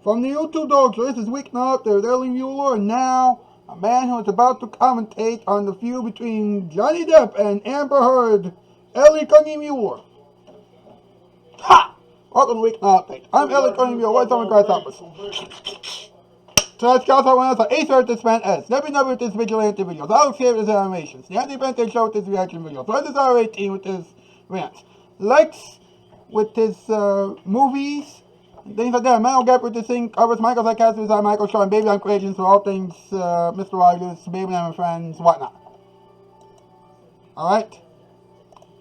From the YouTube dog, so this is Weeknight, there's Ellie Muller, and now a man who is about to commentate on the feud between Johnny Depp and Amber Heard, Ellie Muller. Ha! Welcome to Weeknight. I'm Ellie Muller, what's on the grass office? Tonight's cast I want us to Ace this man S. Let me know with this vigilante videos. I'll share with this animations. The anti-bente show with this reaction video. So this R18 with this rant. Likes with his movies. Things like that. Metal Gap with this thing covers Michael's sarcasm, I'm Michael Shaw, and Baby I'm Creations for all things Mr. Rogers, Baby I'm Friends, whatnot. Alright?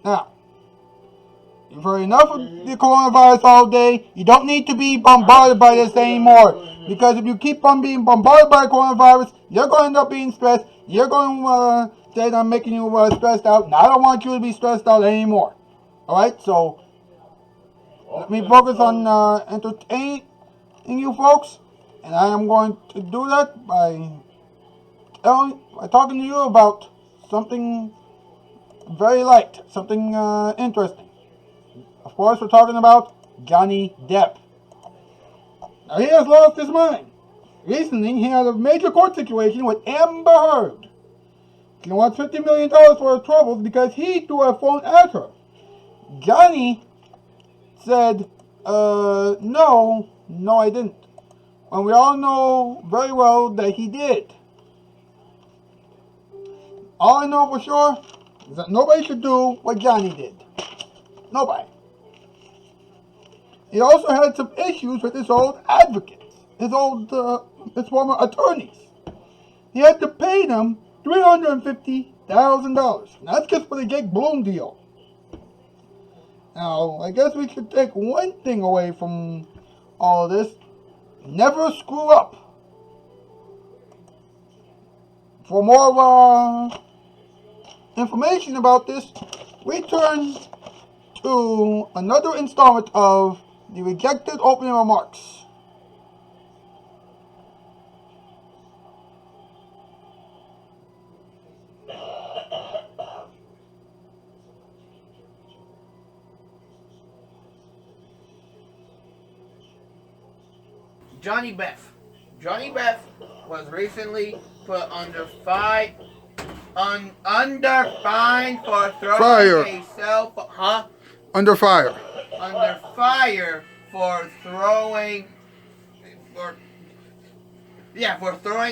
Now, you've heard enough of the coronavirus all day. You don't need to be bombarded by this anymore. Because if you keep on being bombarded by coronavirus, you're going to end up being stressed. You're going to say that I'm making you stressed out. And I don't want you to be stressed out anymore. Alright? So, let me focus on entertaining you folks. And I am going to do that by talking to you about something very light. Something interesting. Of course, we're talking about Johnny Depp. Now, he has lost his mind. Recently, he had a major court situation with Amber Heard. She wants $50 million for her troubles because he threw a phone at her. Johnny said, no, I didn't. And we all know very well that he did. All I know for sure is that nobody should do what Johnny did. Nobody. He also had some issues with his old advocates, his former attorneys. He had to pay them $350,000. That's just for the Jake Bloom deal. Now, I guess we should take one thing away from all of this. Never screw up. For more information about this, we turn to another installment of the rejected opening remarks. Johnny Depp. Johnny Depp was recently put under fine for throwing a cell phone. Under fire. Under fire for throwing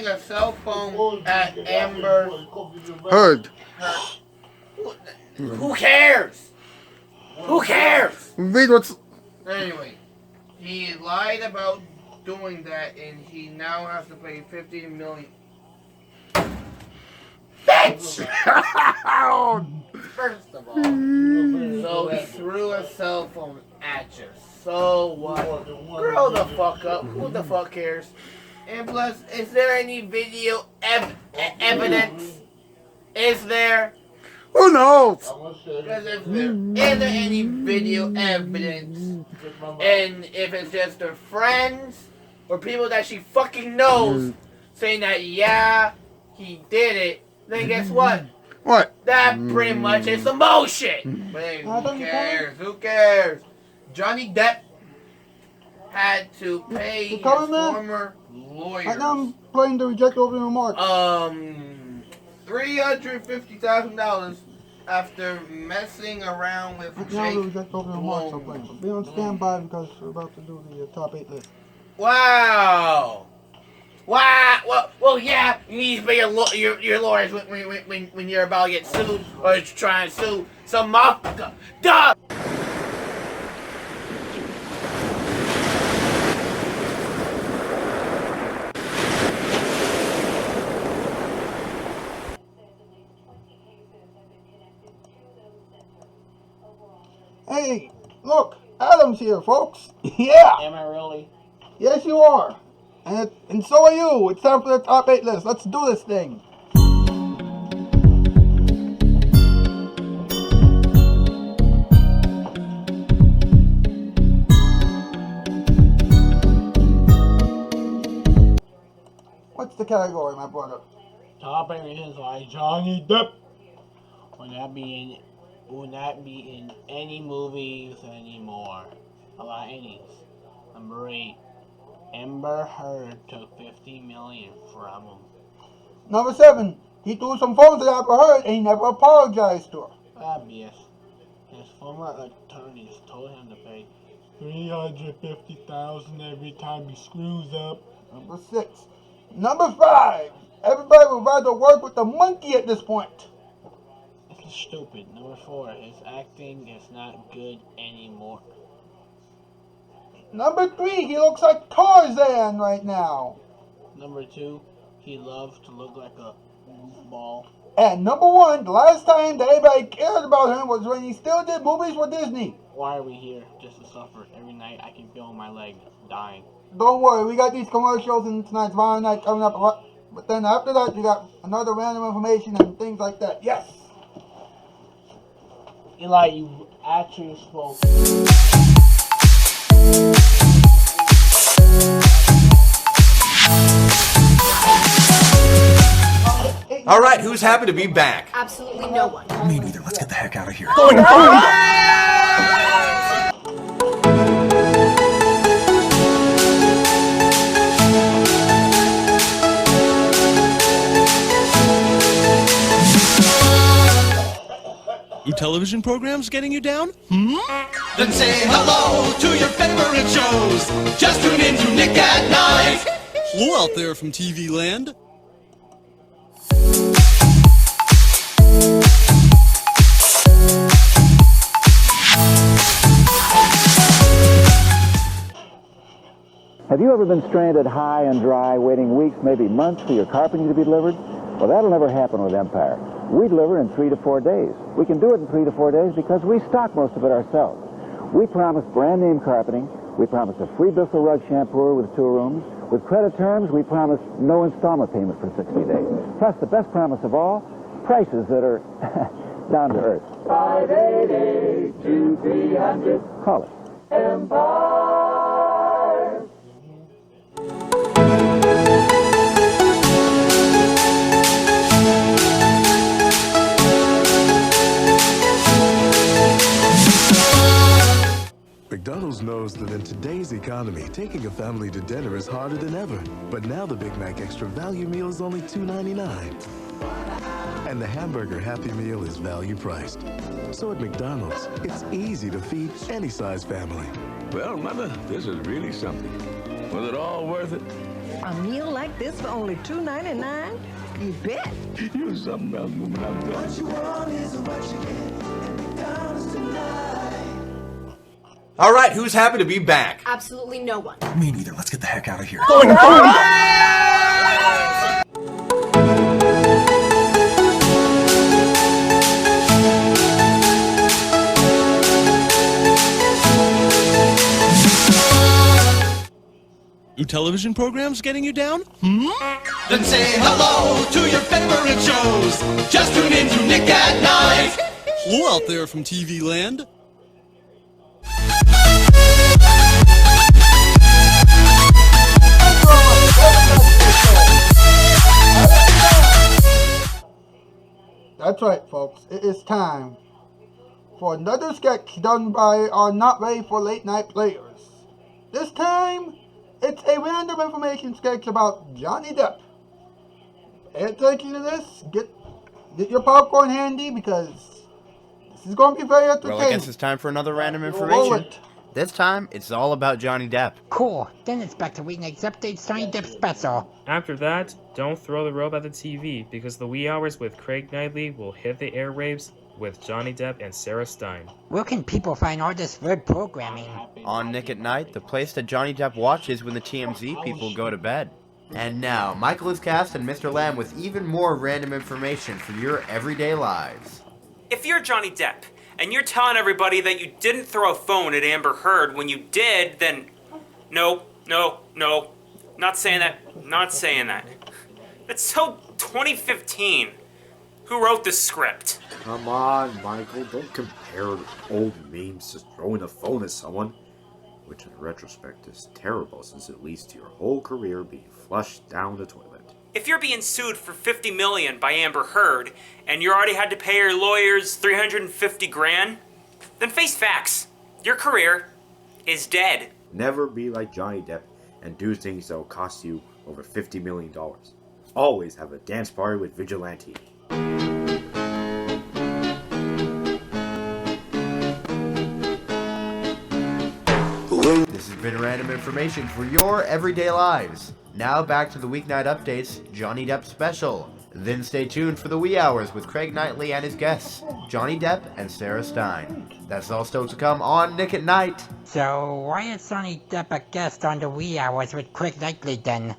a cell phone at Amber Heard. Who cares? Who cares? Read what's... Anyway, he lied about doing that, and he now has to pay $50 million. Bitch! First of all, so he threw a cell phone at you. So what? Grow the fuck up. Who the fuck cares? And plus, is there any video evidence? Is there? Who knows? Because is there any video evidence? And if it's just her friends or people that she fucking knows saying that, yeah, he did it, then guess what? What? That pretty much is some bullshit. But anyway, who cares? Who cares? Johnny Depp had to pay his former lawyers. Right now I'm playing the rejected opening remarks. $350,000 after messing around with Jake Bloom. Be on standby because we're about to do the top 8 list. Wow. Wow. Well, yeah, you need to pay your lawyers when you're about to get sued or you're trying to sue some motherfucker. Duh. Hey, look, Adam's here, folks. Yeah. Am I really? Yes, you are. And so are you. It's time for the top 8 list. Let's do this thing. What's the category, my brother? Top 8 is like Johnny Depp. Will not be in any movies anymore. A lot of innings. Number 8. Amber Heard took $50 million from him. Number 7, he threw some phones at Amber Heard and he never apologized to her. Obvious. His former attorneys told him to pay $350,000 every time he screws up. Number 6. Number 5, everybody would rather work with the monkey at this point. This is stupid. Number 4, his acting is not good anymore. Number 3, he looks like Tarzan right now. Number 2, he loves to look like a ball. And number 1, the last time that anybody cared about him was when he still did movies for Disney. Why are we here? Just to suffer. Every night I can feel my leg dying. Don't worry, we got these commercials in tonight's Violent Night coming up. But then after that, you got another random information and things like that. Yes! Eli, you actually spoke. All right, who's happy to be back? Absolutely no one. Me neither. Let's get the heck out of here. New television programs getting you down? Then say hello to your favorite shows. Just tune in to Nick at Night. Hello out there from TV land. Have you ever been stranded high and dry, waiting weeks, maybe months for your carpeting to be delivered? Well, that'll never happen with Empire. We deliver in 3 to 4 days. We can do it in 3 to 4 days because we stock most of it ourselves. We promise brand name carpeting. We promise a free Bissell rug shampooer with 2 rooms. With credit terms, we promise no installment payment for 60 days. Plus, the best promise of all, prices that are down to earth. 588-2300. Call us. Empire. McDonald's knows that in today's economy, taking a family to dinner is harder than ever. But now the Big Mac Extra Value Meal is only $2.99. And the Hamburger Happy Meal is value priced. So at McDonald's, it's easy to feed any size family. Well, Mother, this is really something. Was it all worth it? A meal like this for only $2.99? You bet. You're something else, woman. I'm done. What you want is what you get at McDonald's tonight. All right, who's happy to be back? Absolutely no one. Me neither. Let's get the heck out of here. New television programs getting you down? Then say hello to your favorite shows. Just tune in to Nick at Night. Hello out there from TV land. That's right, folks. It is time for another sketch done by our Not Ready for Late Night players. This time, it's a random information sketch about Johnny Depp. Pay attention to this. Get your popcorn handy because this is going to be very entertaining. Well, I guess it's time for another random Roll information. it. This time, it's all about Johnny Depp. Cool. Then it's back to Weeknight's updates, Johnny Depp special. After that, don't throw the rope at the TV because the wee hours with Craig Knightley will hit the airwaves with Johnny Depp and Sarah Stein. Where can people find all this good programming? On Nick at Night, the place that Johnny Depp watches when the TMZ people go to bed. And now, Michael is cast and Mr. Lamb with even more random information for your everyday lives. If you're Johnny Depp, and you're telling everybody that you didn't throw a phone at Amber Heard when you did, then no. Not saying that. That's so 2015. Who wrote the script? Come on, Michael, don't compare old memes to throwing a phone at someone, which in retrospect is terrible since it leads to your whole career being flushed down the toilet. If you're being sued for $50 million by Amber Heard, and you already had to pay your lawyers $350,000, then face facts. Your career is dead. Never be like Johnny Depp and do things that will cost you over $50 million. Always have a dance party with Vigilante. This has been random information for your everyday lives. Now back to the weeknight updates, Johnny Depp special. Then stay tuned for the wee hours with Craig Knightley and his guests, Johnny Depp and Sarah Stein. That's all still to come on Nick at Night. So why is Johnny Depp a guest on the wee hours with Craig Knightley then?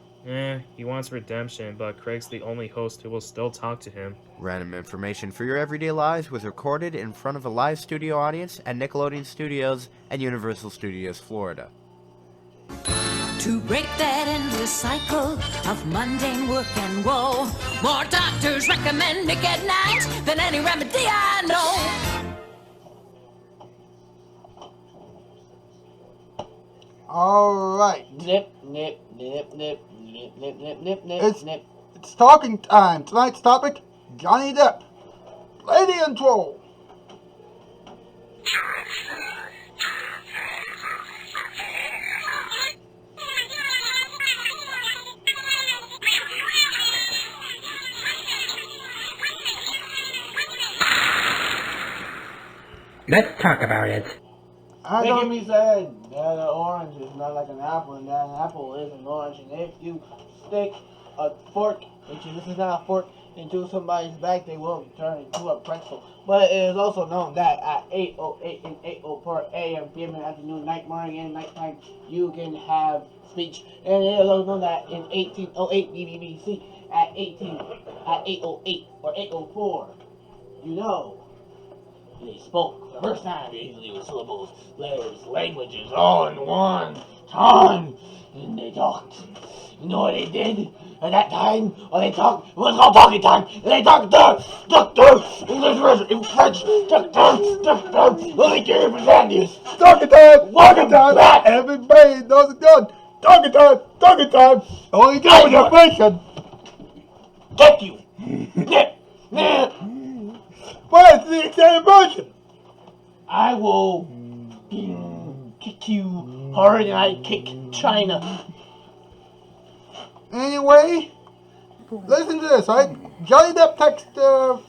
He wants redemption, but Craig's the only host who will still talk to him. Random information for your everyday lives was recorded in front of a live studio audience at Nickelodeon Studios and Universal Studios, Florida. To break that endless cycle of mundane work and woe, more doctors recommend Nick at Night than any remedy I know. Alright. Nip, nip, nip, nip, nip, nip, nip, nip, nip, nip. It's talking time. Tonight's topic, Johnny Depp. Play the intro. Let's talk about it. Making me sad that an orange is not like an apple, and that an apple is an orange. And if you stick a fork, which this is not a fork, into somebody's back, they will turn into a pretzel. But it is also known that at 8:08 and 8:04 a.m., p.m., and afternoon, night, morning, and nighttime, you can have speech. And it is also known that in 1808 BBBC, at 8:08 or 8:04, you know, they spoke for the first time easily with syllables, letters, languages, all in one time. And they talked. You know what they did at that time? When they talked, it was called talking time. And they talked doctor, English, in French, doctor, only care for Andes. Talking time. Everybody knows it done. Talking time. Only care for your patient. Thank you. Nip. What's the extended version? I will kick you harder than I kick China. Anyway, listen to this, right? Johnny Depp texted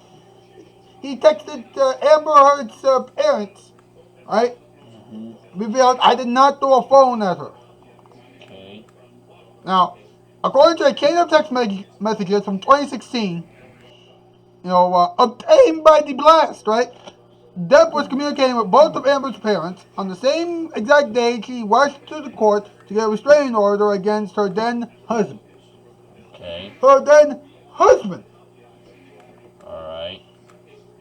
Amber Heard's parents, right? Revealed I did not throw a phone at her. Okay. Now, according to a chain of text messages from 2016, obtained by the blast, right? Depp was communicating with both of Amber's parents on the same exact day she rushed to the court to get a restraining order against her then husband. Okay. Her then husband. Alright.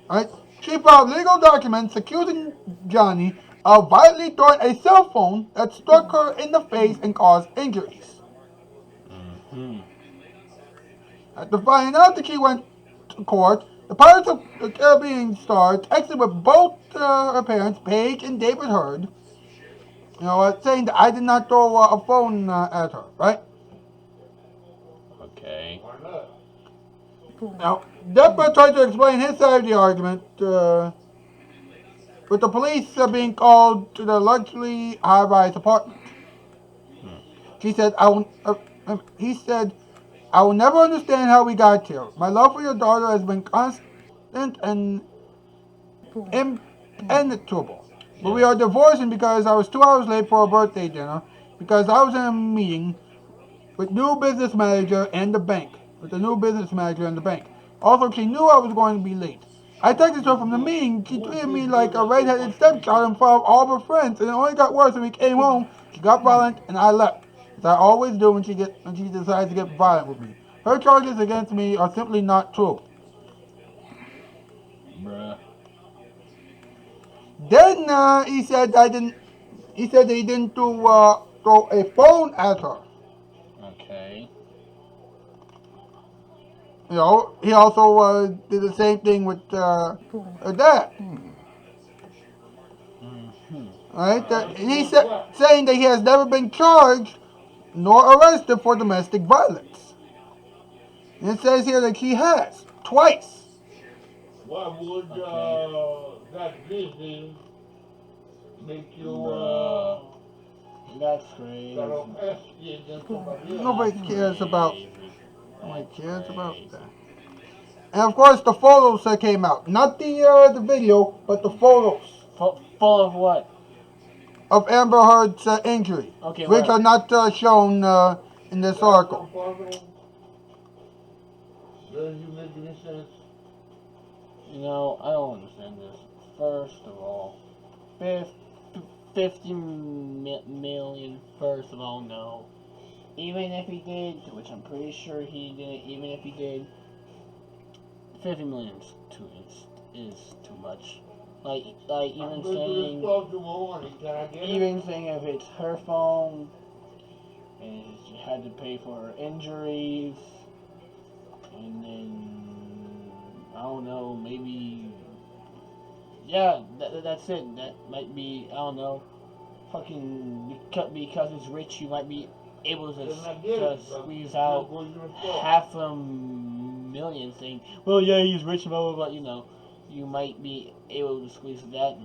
Right? She filed legal documents accusing Johnny of violently throwing a cell phone that struck her in the face and caused injuries. After finding out that she went to court, the Pirates of the Caribbean star texted with both her parents, Paige and David Heard, saying that I did not throw a phone at her, right? Okay. Now, Depp tried to explain his side of the argument, with the police being called to the luxury high-rise apartment. He said, I will never understand how we got here. My love for your daughter has been constant and impenetrable. But we are divorcing because I was 2 hours late for a birthday dinner, because I was in a meeting with the new business manager and the bank. Also, she knew I was going to be late. I texted her from the meeting. She treated me like a red-headed stepchild in front of all of her friends, and it only got worse when we came home. She got violent, and I left, as I always do when she decides to get violent with me. Her charges against me are simply not true. Bruh. Then he said he said that he didn't throw a phone at her. Okay. He also did the same thing with her dad. Right? And he said, saying that he has never been charged nor arrested for domestic violence. And it says here that he has, twice. Why would that business make you That's crazy. Nobody cares about that. And of course, the photos that came out, not the video, but the photos. Full of what? Of Amber Heard's injury, okay, which are not shown in this article. Doesn't you make any sense? You know, I don't understand this. First of all, 50 million. First of all, no. Even if he did, which I'm pretty sure he didn't. Even if he did, 50 million is too much. Like even saying if it's her phone and she had to pay for her injuries, and then I don't know, maybe that's it. That might be, I don't know, fucking because it's rich, you might be able to squeeze out $500,000 saying, well, yeah, he's rich, blah blah blah. You know, you might be able to squeeze that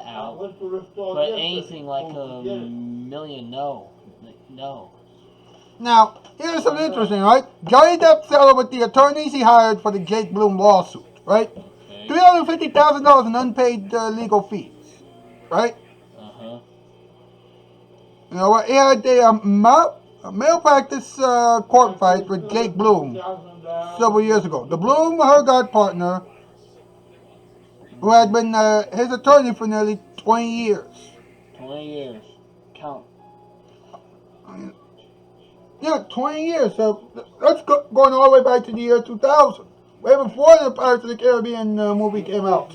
out. But anything like $1 million, no. Now, here's something interesting, right? Johnny Depp settled with the attorneys he hired for the Jake Bloom lawsuit, right? Okay. $350,000 in unpaid legal fees, right? You know what? He had a malpractice court fight with Jake Bloom several years ago. The Bloom, her god partner, who had been his attorney for nearly 20 years. 20 years. Count. Yeah, 20 years. So that's going all the way back to the year 2000. Way before the Pirates of the Caribbean movie came out.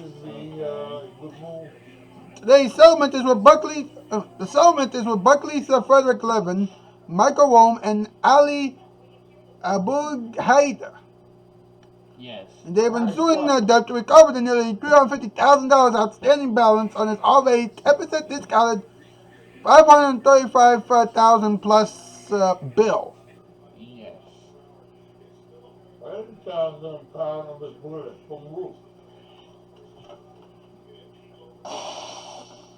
Today's settlement is with Buckley. The settlement is with Buckley's Frederick Levin, Michael Rome, and Ali Abu Haida. Yes. And they've been suing Depp to recover the nearly $350,000 outstanding balance on his already 10% discounted $535,000 plus bill. Yes. £5,000 of his bullet from the roof.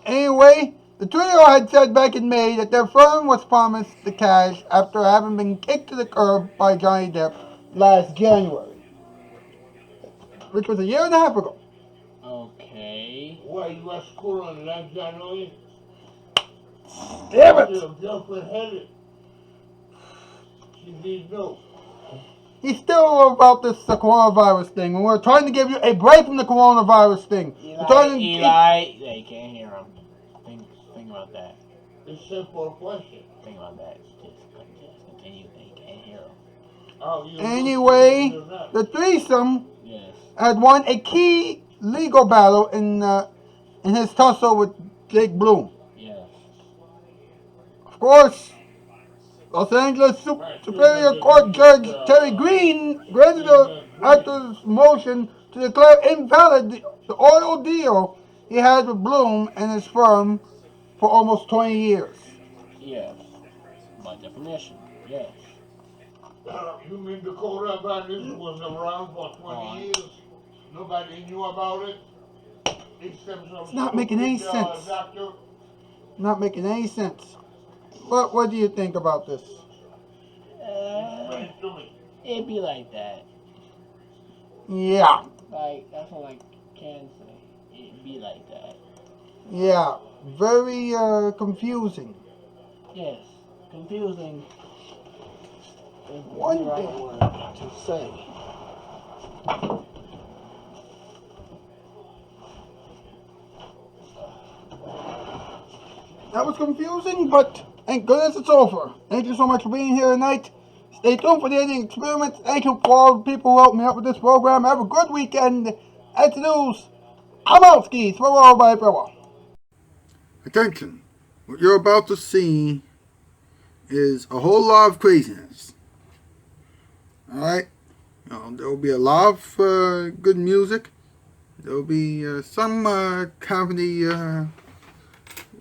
Anyway, the trio had said back in May that their firm was promised the cash after having been kicked to the curb by Johnny Depp last January, which was a year and a half ago. Okay. Why, you were school on last January? Damn it! Your girlfriend had it. She didn't know. He's still about this coronavirus thing, and we're trying to give you a break from the coronavirus thing. Eli, they can't hear him. Think about that. It's a simple question. Think about that. Just continue. They can't hear him. Anyway, the threesome had won a key legal battle in his tussle with Jake Bloom. Yes. Of course, Los Angeles Superior Court Judge Terry Green granted the actor's motion to declare invalid the oil deal he had with Bloom and his firm for almost 20 years. Yes. By definition, yes. You mean the coronavirus was around for 20 years? Nobody knew about it? It's not making any sense. Not making any sense. What do you think about this? It'd be like that. Yeah. Like, that's all I can say. It'd be like that. Yeah. Very confusing. Yes. Confusing is the One right thing word to say. That was confusing, but thank goodness it's over. Thank you so much for being here tonight. Stay tuned for the ending experiments. Thank you for all the people who helped me out with this program. Have a good weekend. That's the news. I'm out, skis. Farewell, bye, farewell. Attention. What you're about to see is a whole lot of craziness. Alright? There will be a lot of good music. There will be some comedy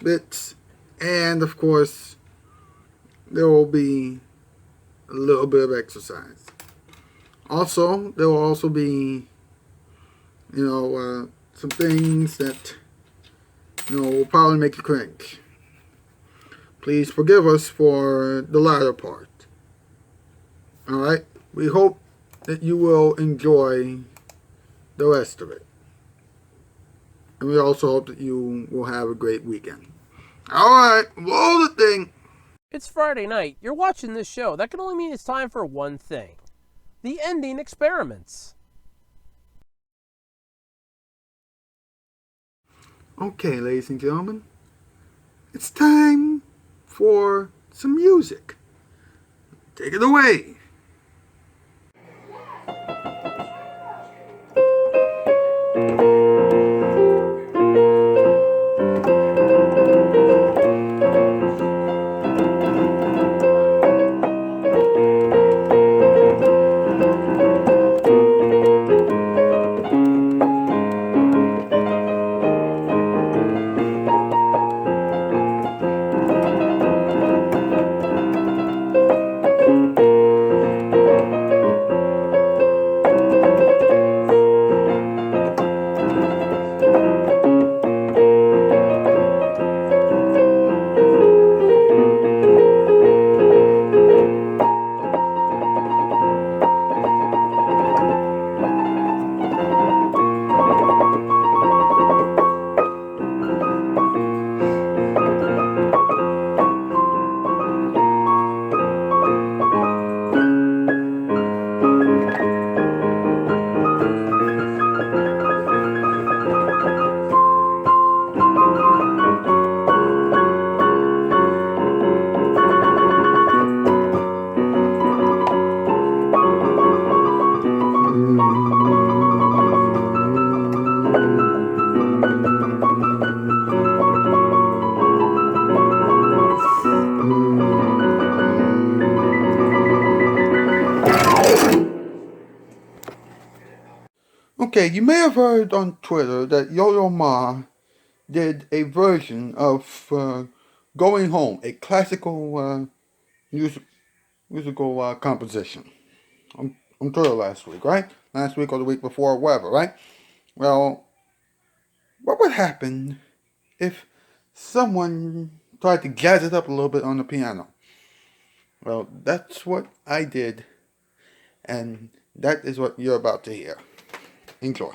bits. And, of course, there will be a little bit of exercise. Also, there will also be, some things that, will probably make you cringe. Please forgive us for the latter part. Alright? We hope that you will enjoy the rest of it. And we also hope that you will have a great weekend. Alright, roll the thing. It's Friday night. You're watching this show. That can only mean it's time for one thing. The ending experiments. Okay, ladies and gentlemen. It's time for some music. Take it away. Okay, you may have heard on Twitter that Yo-Yo Ma did a version of Going Home, a classical musical composition on Twitter last week, right? Last week or the week before, or whatever, right? Well, what would happen if someone tried to jazz it up a little bit on the piano? Well, that's what I did, and that is what you're about to hear. Enjoy.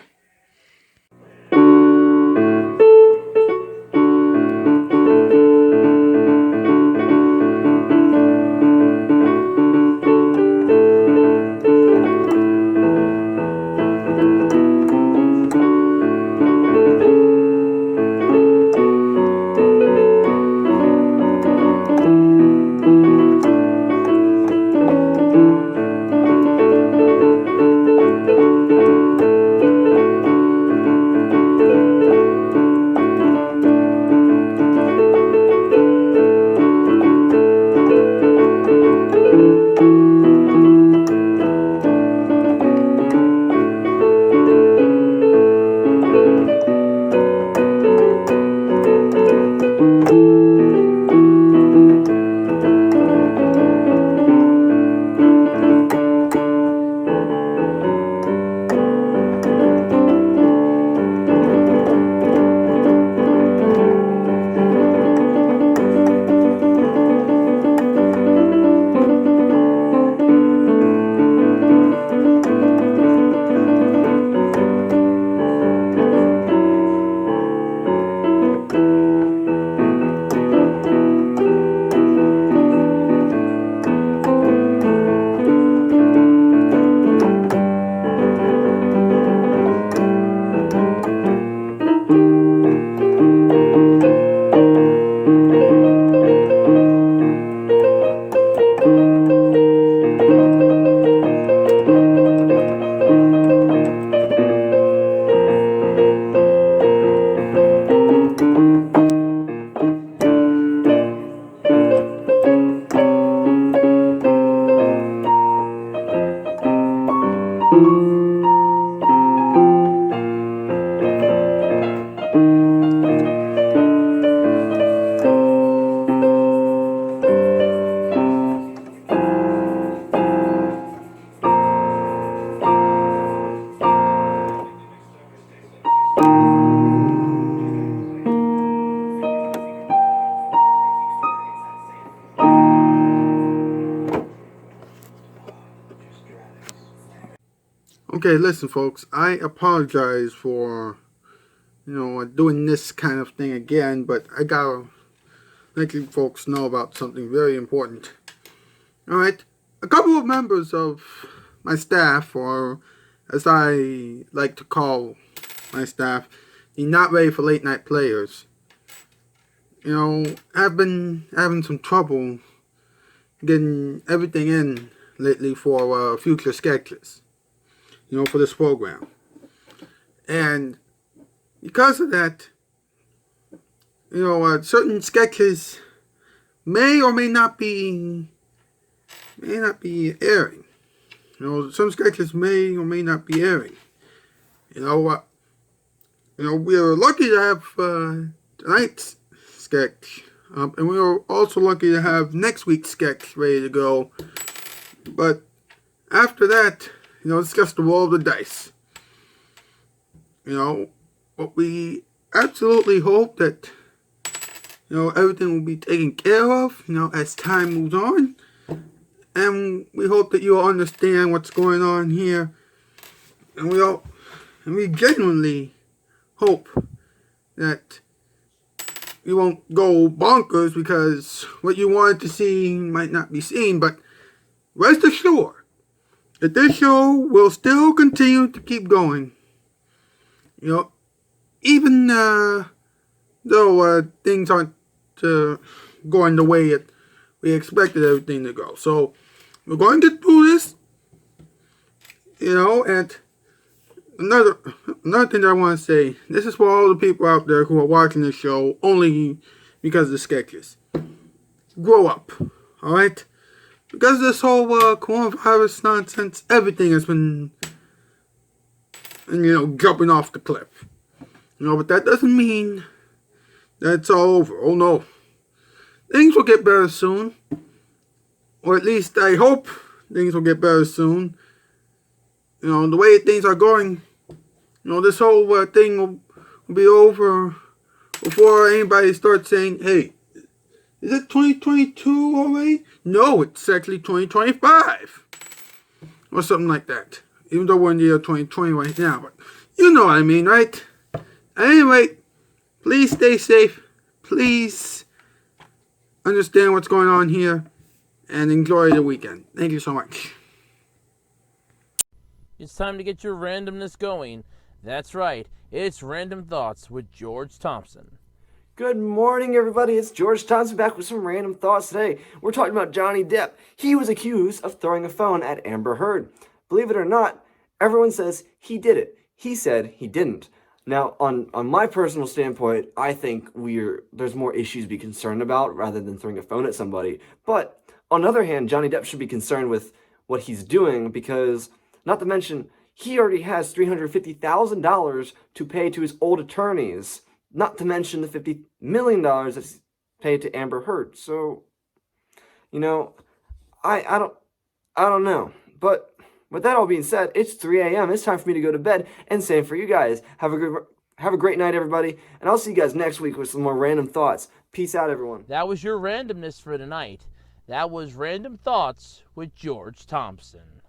Okay, listen, folks. I apologize for, doing this kind of thing again, but I gotta let you folks know about something very important. Alright? A couple of members of my staff, or as I like to call my staff, the Not Ready for Late Night Players, have been having some trouble getting everything in lately for future sketches, for this program. And because of that, certain sketches may or may not be airing. Some sketches may or may not be airing. We're lucky to have tonight's sketch, and we're also lucky to have next week's sketch ready to go. But after that, it's just a roll of the dice. But we absolutely hope that, everything will be taken care of, as time moves on. And we hope that you'll understand what's going on here. And we genuinely hope that you won't go bonkers because what you wanted to see might not be seen. But rest assured that this show will still continue to keep going. Even though things aren't going the way that we expected everything to go. So we're going to get through this. And another thing that I want to say, this is for all the people out there who are watching this show only because of the sketches. Grow up, alright? Because of this whole coronavirus nonsense, everything has been, jumping off the cliff. But that doesn't mean that it's all over. Oh no. Things will get better soon. Or at least I hope things will get better soon. The way things are going, this whole thing will be over before anybody starts saying, hey, is it 2022 already? No, it's actually 2025. Or something like that. Even though we're in the year 2020 right now. But you know what I mean, right? Anyway, please stay safe. Please understand what's going on here. And enjoy the weekend. Thank you so much. It's time to get your randomness going. That's right, it's Random Thoughts with George Thompson. Good morning, everybody. It's George Thompson back with some random thoughts today. We're talking about Johnny Depp. He was accused of throwing a phone at Amber Heard. Believe it or not, everyone says he did it. He said he didn't. Now, on my personal standpoint, I think there's more issues to be concerned about rather than throwing a phone at somebody. But on the other hand, Johnny Depp should be concerned with what he's doing because, not to mention, he already has $350,000 to pay to his old attorneys, not to mention the $50 million that's paid to Amber Heard. So, I don't know. But with that all being said, it's 3 a.m. It's time for me to go to bed, and same for you guys. Have a great night, everybody, and I'll see you guys next week with some more random thoughts. Peace out, everyone. That was your randomness for tonight. That was Random Thoughts with George Thompson.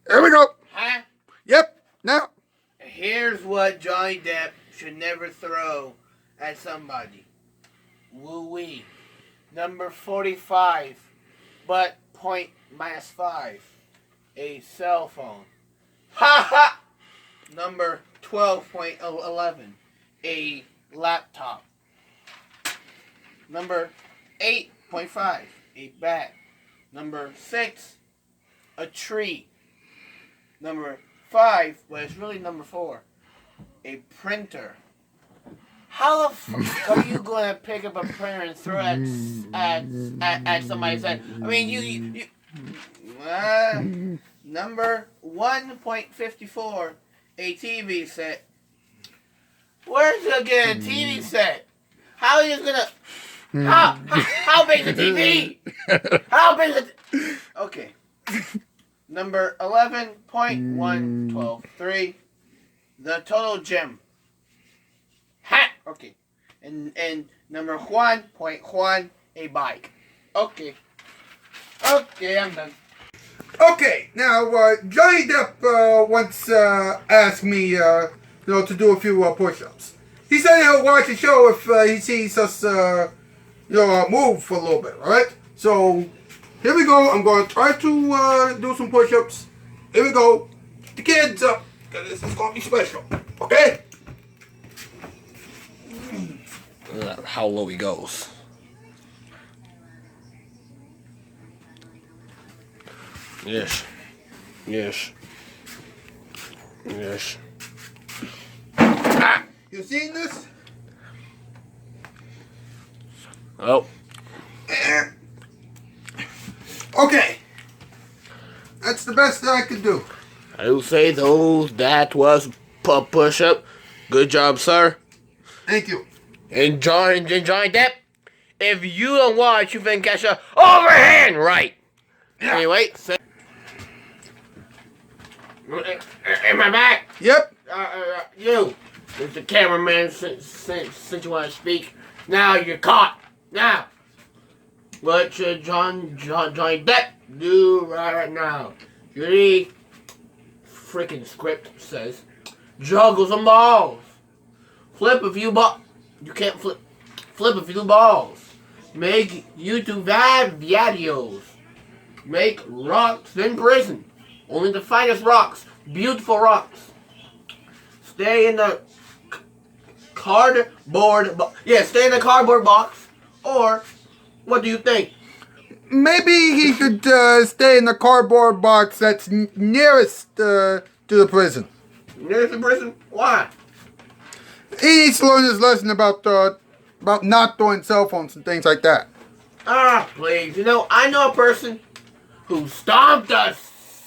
Here we go. Huh? Yep. Now. Here's what Johnny Depp should never throw at somebody. Woo-wee. Number 45, but point -5. A cell phone. Ha ha! Number 12.11. A laptop. Number 8.5. A bat. Number 6. A tree. Number 5, but it's really number 4. A printer. How the fuck are you gonna pick up a printer and throw it at somebody's head? I mean, you number 1.54, a TV set. Where's you get a TV set? How are you gonna? How big's the TV? How big the? Okay. Number 11.1123, the total gem. Ha! Okay. And number 1.1, a bike. Okay. Okay, I'm done. Okay, now Johnny Depp once asked me, to do a few push-ups. He said he'll watch the show if he sees us, move for a little bit. All right. So here we go. I'm going to try to do some push-ups. Here we go. Get the kids up, 'cause this is going to be special. Okay. How low he goes. Yes. Yes. Yes. Ah! You seen this? Oh. Okay. That's the best that I could do. I will say that was a push-up. Good job, sir. Thank you. And Johnny Depp, if you don't watch, you can catch a overhand right. Yeah. Anyway, am I back? Yep. You, Mr. Cameraman, since you want to speak, now you're caught. Now, what should Johnny Depp do right now? Your freaking script says, juggle some balls, flip a few balls. You can't flip a few balls. Make YouTube videos. Make rocks in prison. Only the finest rocks. Beautiful rocks. Stay in the cardboard box. Yeah, stay in the cardboard box. Or, what do you think? Maybe he should stay in the cardboard box that's nearest to the prison. Nearest the prison? Why? He needs to learn his lesson about not throwing cell phones and things like that. Ah, please. I know a person who stomped a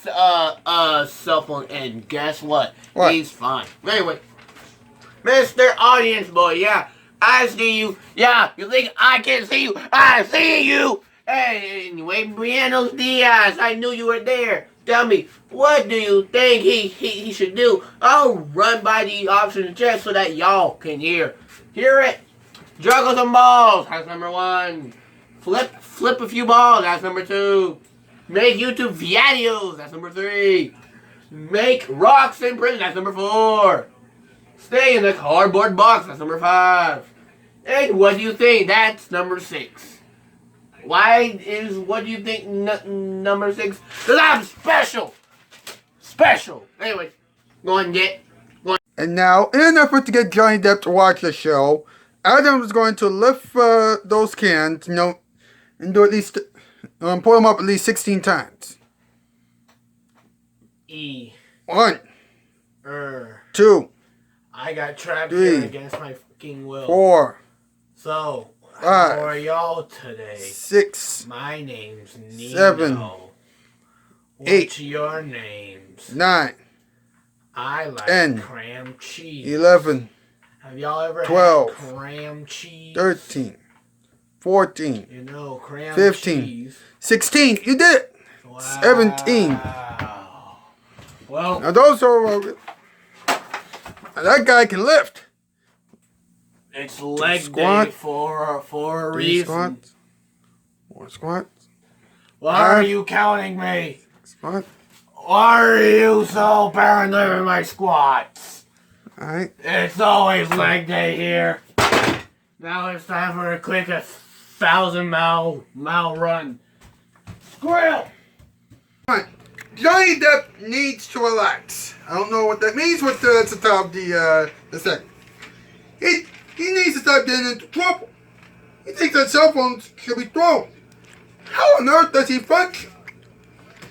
cell phone, and guess what? He's fine. Anyway, Mr. Audience Boy, yeah, I see you. Yeah, you think I can't see you? I see you. Hey, anyway, Buenos Dias, I knew you were there. Tell me, what do you think he should do? I'll run by the options just so that y'all can hear it. Juggle some balls, that's number 1. Flip a few balls, that's number 2. Make YouTube videos, that's number 3. Make rocks in prison, that's number 4. Stay in the cardboard box, that's number 5. And what do you think? That's number 6. What do you think number 6? Because I'm special. Special. Anyway, go on. And now, in an effort to get Johnny Depp to watch the show, Adam is going to lift those cans, and do at least, pull them up at least 16 times. 1, 2, I got trapped 3, here against my fucking will. 4, So, 5, how are y'all today? 6, My name's Nino. 7, What's 8, your names? 9, I like 10, cram cheese. 11, Have y'all ever 12, had cram cheese? 13, 14, Cram 15, cheese. 16. You did it. Wow. 17. Well, now those are. That guy can lift. It's leg squat, day for a 3 reason. squats, 4 squats. Why 5, are you counting me? Squat. Why are you so paranoid with my squats? Alright. It's always leg day here. Now it's time for a quick 1,000-mile run. Squirrel! Alright. Johnny Depp needs to relax. I don't know what that means, but that's the top of the segment. He needs to stop getting into trouble. He thinks that cell phones should be thrown. How on earth does he function?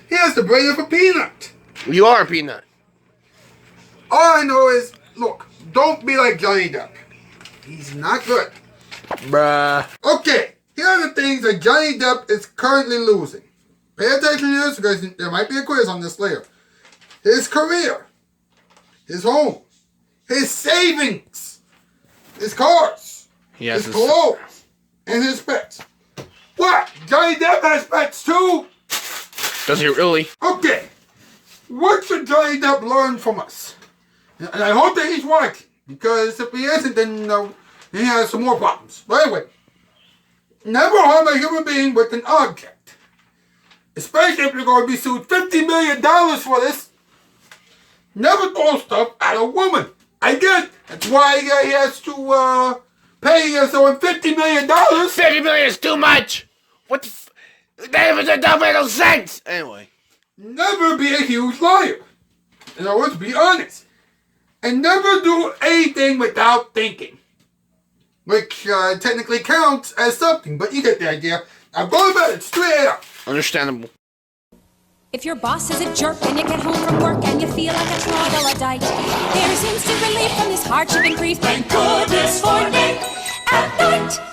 He has the brain of a peanut. You are a peanut. All I know is, look, don't be like Johnny Depp. He's not good. Bruh. Okay, here are the things that Johnny Depp is currently losing. Pay attention to this because there might be a quiz on this later. His career, his home, his savings, his cars, his clothes, and his pets. What? Johnny Depp has pets too? Does he really? Okay. What should Johnny Depp learn from us? And I hope that he's watching, because if he isn't, then he has some more problems. But anyway, never harm a human being with an object. especially if you're going to be sued $50 million for this. Never throw stuff at a woman. I get it. That's why he has to pay someone $50 million. $50 million is too much. What the that don't make no sense. Anyway. Never be a huge liar. In other words, be honest. And never do anything without thinking. Which technically counts as something, but you get the idea. I'm going about it straight up. Understandable. If your boss is a jerk and you get home from work and you feel like a troglodyte, there's instant relief from this hardship and grief. Thank goodness for Nick at Night.